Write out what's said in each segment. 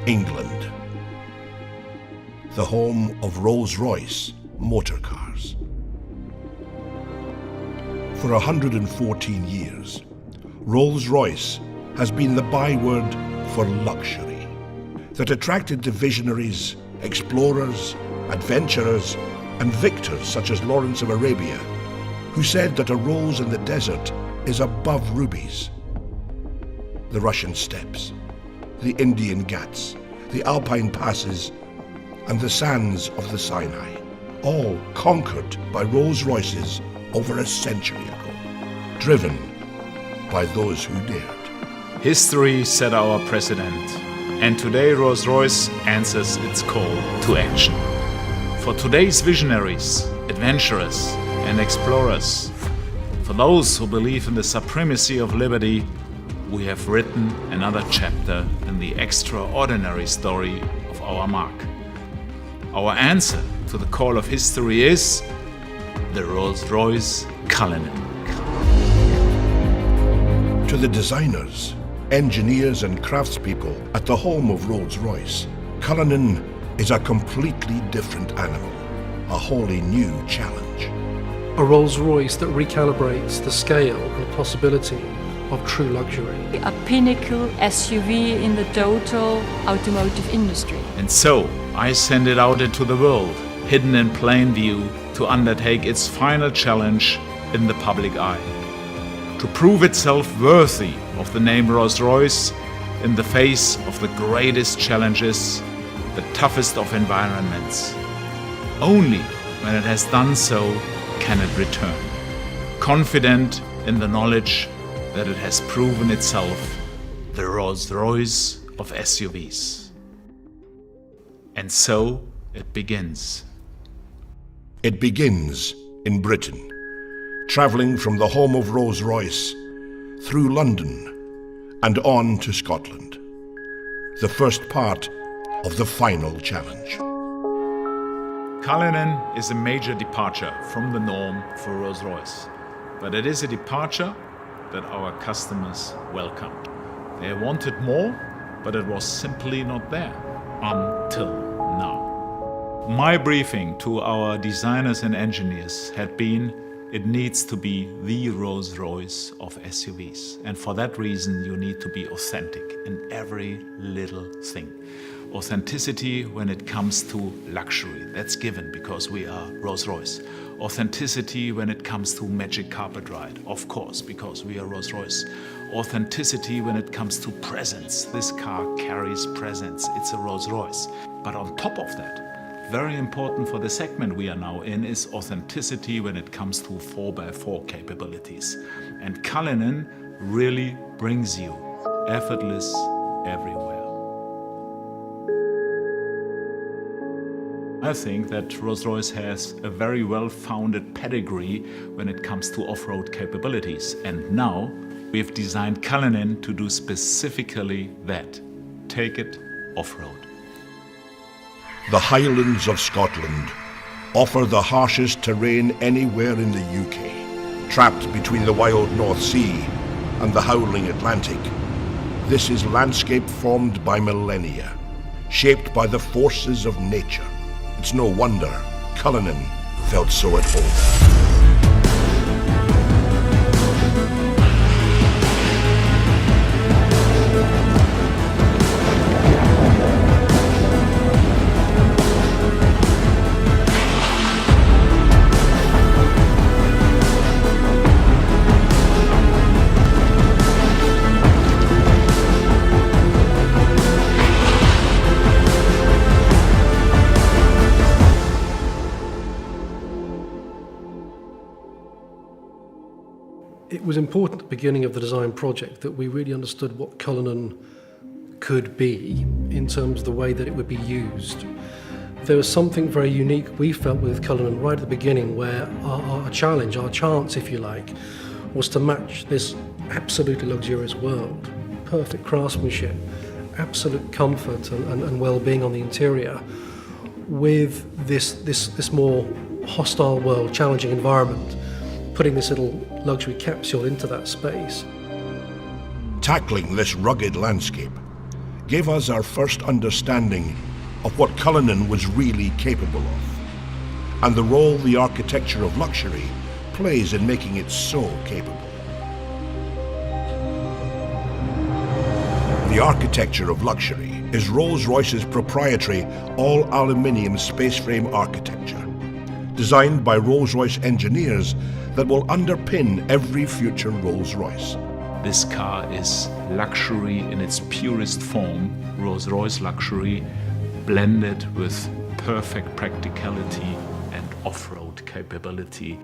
England, the home of Rolls-Royce motor cars. For 114 years, Rolls-Royce has been the byword for luxury that attracted the visionaries, explorers, adventurers, and victors such as Lawrence of Arabia, who said that a rose in the desert is above rubies. The Russian steppes, the Indian Ghats, the Alpine passes, and the sands of the Sinai, all conquered by Rolls-Royces over a century ago, driven by those who dared. History set our precedent, and today Rolls-Royce answers its call to action. For today's visionaries, adventurers, and explorers, for those who believe in the supremacy of liberty, we have written another chapter in the extraordinary story of our mark. Our answer to the call of history is the Rolls-Royce Cullinan. To the designers, engineers and craftspeople at the home of Rolls-Royce, Cullinan is a completely different animal, a wholly new challenge. A Rolls-Royce that recalibrates the scale and possibility of true luxury. A pinnacle SUV in the total automotive industry. And so, I send it out into the world, hidden in plain view, to undertake its final challenge in the public eye. To prove itself worthy of the name Rolls-Royce in the face of the greatest challenges, the toughest of environments. Only when it has done so can it return, confident in the knowledge that it has proven itself the Rolls-Royce of SUVs. And so it begins. It begins in Britain, travelling from the home of Rolls-Royce through London and on to Scotland, the first part of the final challenge. Cullinan is a major departure from the norm for Rolls-Royce, but it is a departure that our customers welcomed. They wanted more, but it was simply not there until now. My briefing to our designers and engineers had been, it needs to be the Rolls-Royce of SUVs. And for that reason, you need to be authentic in every little thing. Authenticity when it comes to luxury, that's given because we are Rolls-Royce. Authenticity when it comes to magic carpet ride, of course, because we are Rolls-Royce. Authenticity when it comes to presence. This car carries presence, it's a Rolls-Royce. But on top of that, very important for the segment we are now in is authenticity when it comes to 4x4 capabilities. And Cullinan really brings you effortless everywhere. I think that Rolls-Royce has a very well-founded pedigree when it comes to off-road capabilities. And now we've designed Cullinan to do specifically that. Take it off-road. The Highlands of Scotland offer the harshest terrain anywhere in the UK. Trapped between the wild North Sea and the howling Atlantic, this is landscape formed by millennia, shaped by the forces of nature. It's no wonder Cullinan felt so at home. It was important at the beginning of the design project that we really understood what Cullinan could be in terms of the way that it would be used. There was something very unique we felt with Cullinan right at the beginning, where our challenge, our chance if you like, was to match this absolutely luxurious world. Perfect craftsmanship, absolute comfort and well-being on the interior with this more hostile world, challenging environment, putting this little luxury capsule into that space. Tackling this rugged landscape gave us our first understanding of what Cullinan was really capable of, and the role the architecture of luxury plays in making it so capable. The architecture of luxury is Rolls-Royce's proprietary all-aluminium space frame architecture, designed by Rolls-Royce engineers that will underpin every future Rolls-Royce. This car is luxury in its purest form, Rolls-Royce luxury, blended with perfect practicality and off-road capability.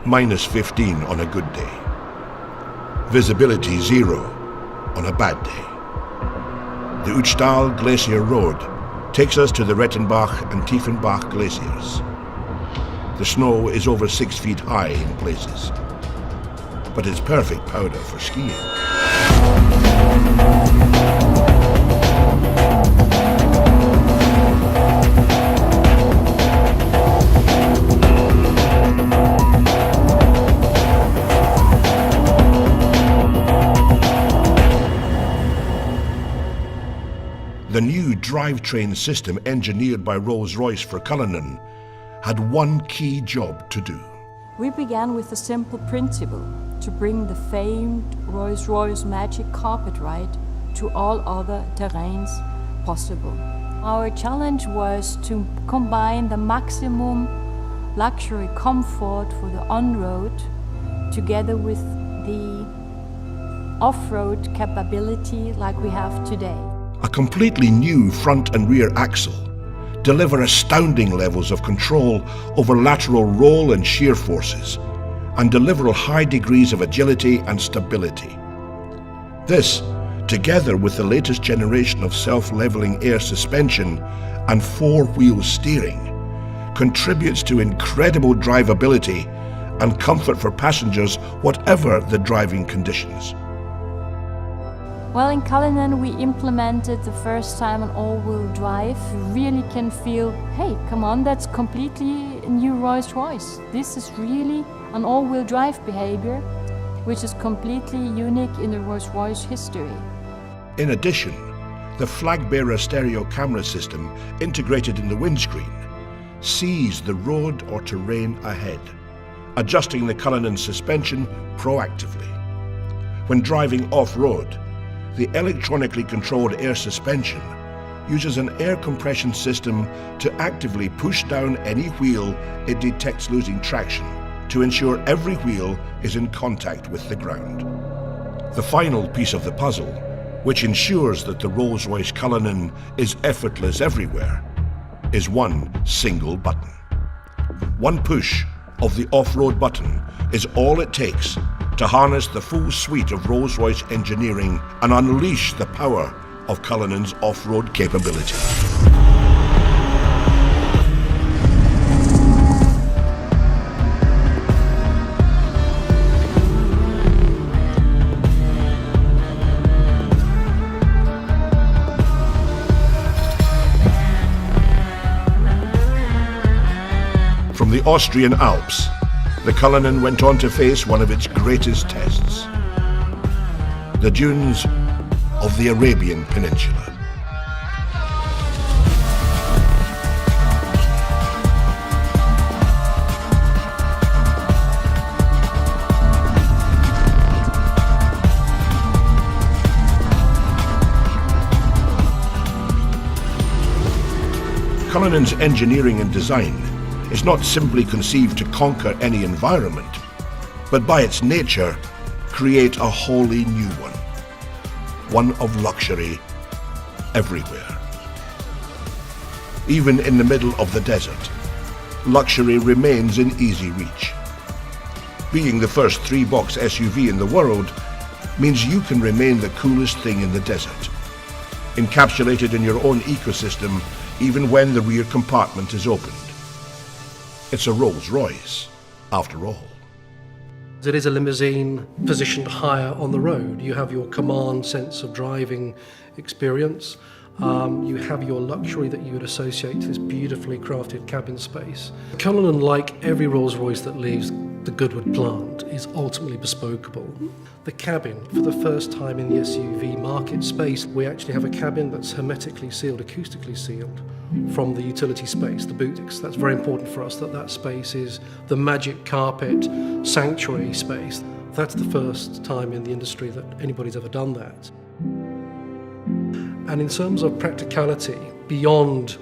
Minus 15 on a good day. Visibility 0 on a bad day. The Uchtal Glacier Road takes us to the Rettenbach and Tiefenbach glaciers. The snow is over 6 feet high in places, but it's perfect powder for skiing. The new drivetrain system engineered by Rolls-Royce for Cullinan had one key job to do. We began with a simple principle: to bring the famed Rolls-Royce magic carpet ride to all other terrains possible. Our challenge was to combine the maximum luxury comfort for the on-road together with the off-road capability like we have today. A completely new front and rear axle deliver astounding levels of control over lateral roll and shear forces, and deliver high degrees of agility and stability. This, together with the latest generation of self-leveling air suspension and four-wheel steering, contributes to incredible drivability and comfort for passengers whatever the driving conditions. Well, in Cullinan we implemented the first time an all-wheel drive. You really can feel, hey, come on, that's completely a new Rolls-Royce. This is really an all-wheel drive behavior, which is completely unique in the Rolls-Royce history. In addition, the flag-bearer stereo camera system integrated in the windscreen sees the road or terrain ahead, adjusting the Cullinan suspension proactively. When driving off-road, the electronically controlled air suspension uses an air compression system to actively push down any wheel it detects losing traction to ensure every wheel is in contact with the ground. The final piece of the puzzle, which ensures that the Rolls-Royce Cullinan is effortless everywhere, is one single button. One push of the off-road button is all it takes to harness the full suite of Rolls-Royce engineering and unleash the power of Cullinan's off-road capability. From the Austrian Alps, the Cullinan went on to face one of its greatest tests: the dunes of the Arabian Peninsula. Cullinan's engineering and design is not simply conceived to conquer any environment, but by its nature, create a wholly new one of luxury everywhere. Even in the middle of the desert, luxury remains in easy reach. Being the first three-box SUV in the world means you can remain the coolest thing in the desert, encapsulated in your own ecosystem even when the rear compartment is opened. It's a Rolls-Royce, after all. It is a limousine positioned higher on the road. You have your command sense of driving experience, You have your luxury that you would associate to this beautifully crafted cabin space. Cullinan, like every Rolls-Royce that leaves the Goodwood plant, is ultimately bespokeable. The cabin, for the first time in the SUV market space, we actually have a cabin that's hermetically sealed, acoustically sealed from the utility space, the boutiques. That's very important for us, that space is the magic carpet sanctuary space. That's the first time in the industry that anybody's ever done that. And in terms of practicality, beyond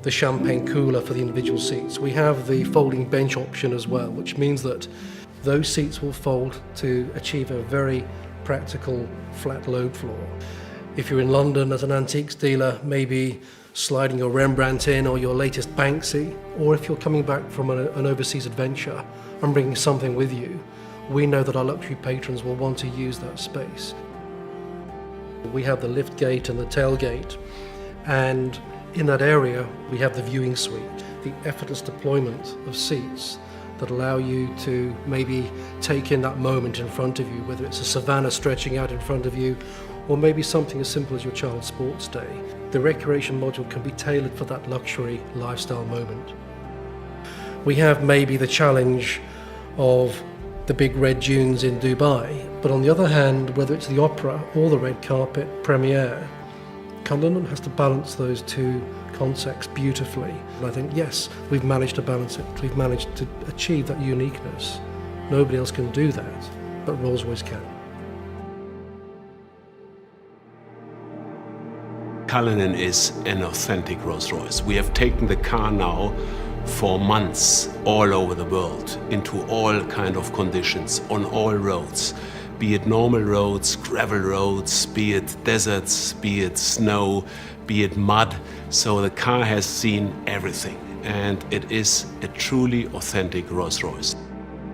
the champagne cooler for the individual seats, we have the folding bench option as well, which means that those seats will fold to achieve a very practical flat load floor. If you're in London as an antiques dealer, maybe sliding your Rembrandt in or your latest Banksy, or if you're coming back from an overseas adventure and bringing something with you, we know that our luxury patrons will want to use that space. We have the lift gate and the tailgate, and in that area we have the viewing suite, the effortless deployment of seats that allow you to maybe take in that moment in front of you, whether it's a savannah stretching out in front of you, or maybe something as simple as your child's sports day. The recreation module can be tailored for that luxury lifestyle moment. We have maybe the challenge of the big red dunes in Dubai, but on the other hand, whether it's the opera or the red carpet premiere, Cullinan has to balance those two concepts beautifully. And I think, yes, we've managed to balance it. We've managed to achieve that uniqueness. Nobody else can do that, but Rolls-Royce can. Cullinan is an authentic Rolls-Royce. We have taken the car now for months all over the world, into all kind of conditions, on all roads, be it normal roads, gravel roads, be it deserts, be it snow, be it mud. So the car has seen everything, and it is a truly authentic Rolls-Royce.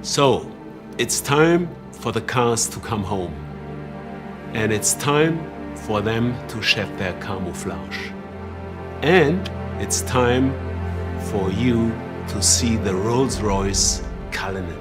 So it's time for the cars to come home, and it's time for them to shed their camouflage. And it's time for you to see the Rolls-Royce Cullinan.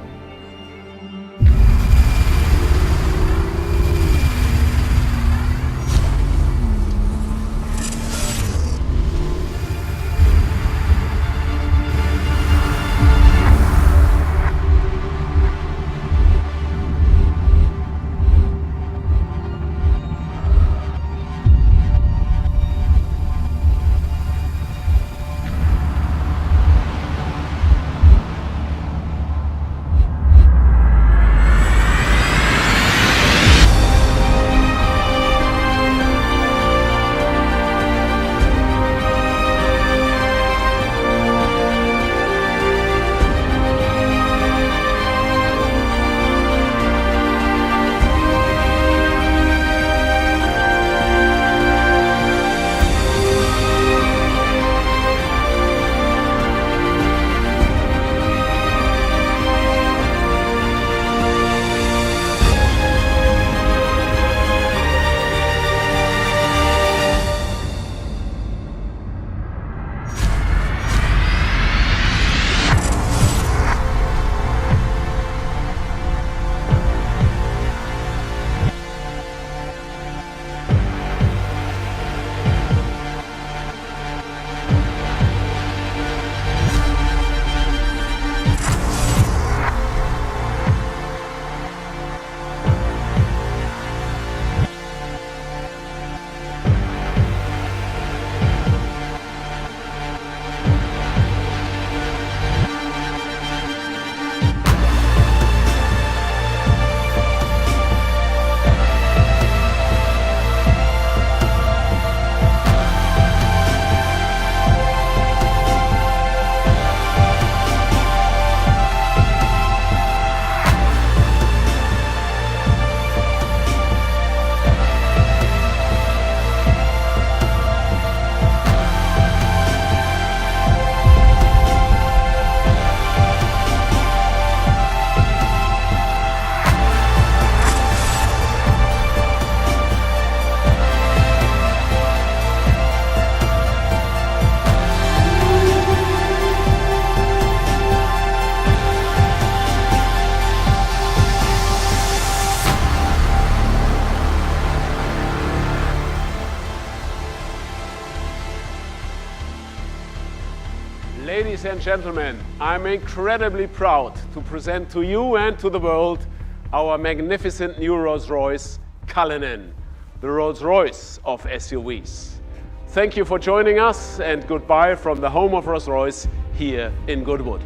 Ladies and gentlemen, I'm incredibly proud to present to you and to the world our magnificent new Rolls-Royce Cullinan, the Rolls-Royce of SUVs. Thank you for joining us, and goodbye from the home of Rolls-Royce here in Goodwood.